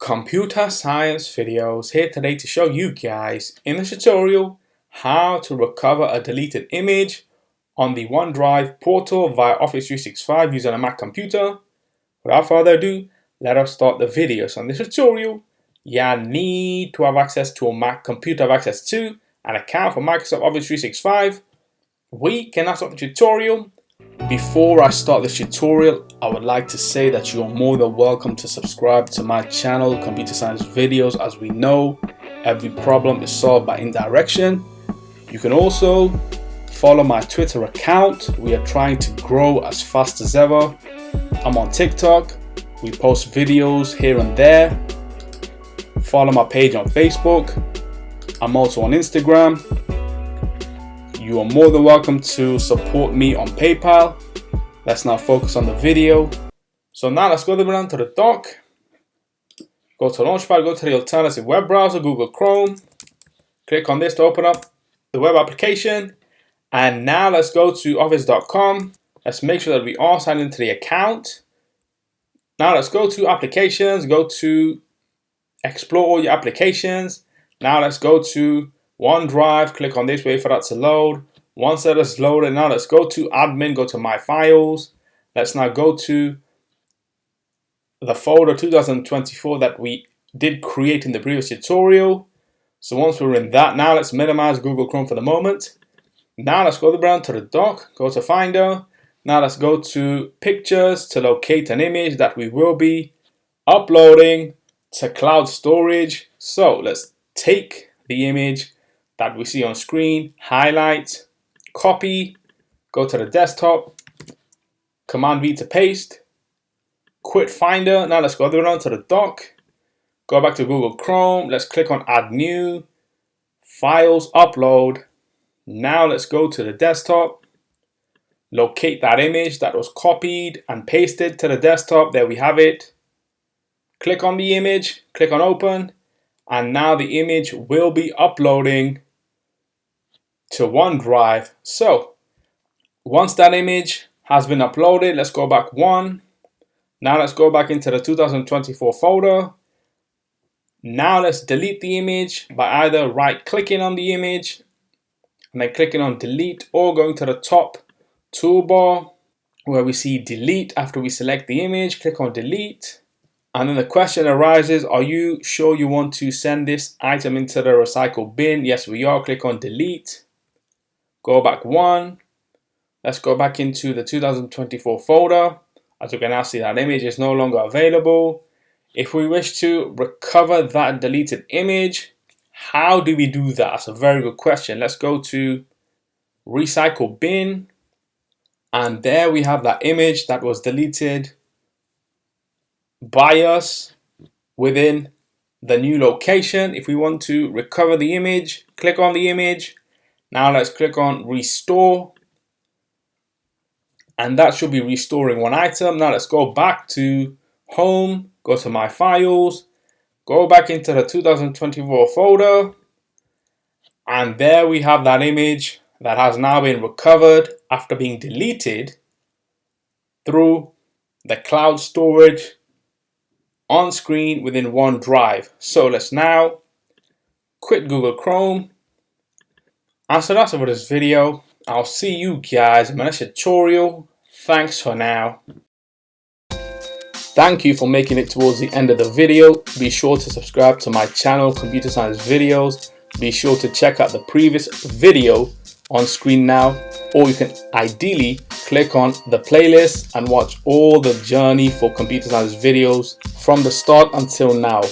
Computer Science Videos here today to show you guys in this tutorial how to recover a deleted image on the OneDrive portal via Office 365 using a Mac computer. Without further ado, let us start the video. So in this tutorial, you need to have access to a Mac computer, have access to an account for Microsoft Office 365. We can now start the tutorial. Before I start this tutorial, I would like to say that you are more than welcome to subscribe to my channel, Computer Science Videos. As we know, every problem is solved by indirection. You can also follow my Twitter account. We are trying to grow as fast as ever. I'm on TikTok. We post videos here and there. Follow my page on Facebook. I'm also on Instagram. You are more than welcome to support me on PayPal. Let's now focus on the video. So now let's go down to the dock. Go to Launchpad, go to the alternative web browser, Google Chrome. Click on this to open up the web application. And now let's go to office.com. Let's make sure that we are signed into the account. Now let's go to applications, go to explore all your applications. Now let's go to OneDrive, click on this, wait for that to load. Once that is loaded, now let's go to admin, go to my files. Let's now go to the folder 2024 that we did create in the previous tutorial. So once we're in that, now let's minimize Google Chrome for the moment. Now let's go down to the dock, go to Finder. Now let's go to Pictures to locate an image that we will be uploading to cloud storage. So let's take the image that we see on screen, highlight, copy, go to the desktop, Command V to paste, quit Finder. Now let's go down to the dock, go back to Google Chrome, let's click on Add New, Files, Upload. Now let's go to the desktop, locate that image that was copied and pasted to the desktop. There we have it. Click on the image, click on Open, and now the image will be uploading to OneDrive. So once that image has been uploaded, let's go back one. Now let's go back into the 2024 folder. Now let's delete the image by either right clicking on the image and then clicking on delete, or going to the top toolbar where we see delete. After we select the image, click on delete. And then the question arises, are you sure you want to send this item into the recycle bin? Yes, we are. Click on delete. Go back one. Let's go back into the 2024 folder. As you can now see, that image is no longer available. If we wish to recover that deleted image, how do we do that? That's a very good question. Let's go to recycle bin. And there we have that image that was deleted by us within the new location. If we want to recover the image, click on the image. Now let's click on restore, and that should be restoring one item. Now let's go back to home, go to my files, go back into the 2024 folder, and there we have that image that has now been recovered after being deleted through the cloud storage on screen within OneDrive. So let's now quit Google Chrome. And so that's it for this video. I'll see you guys in my next tutorial. Thanks for now. Thank you for making it towards the end of the video. Be sure to subscribe to my channel, Computer Science Videos. Be sure to check out the previous video on screen now, or you can ideally click on the playlist and watch all the journey for Computer Science Videos from the start until now.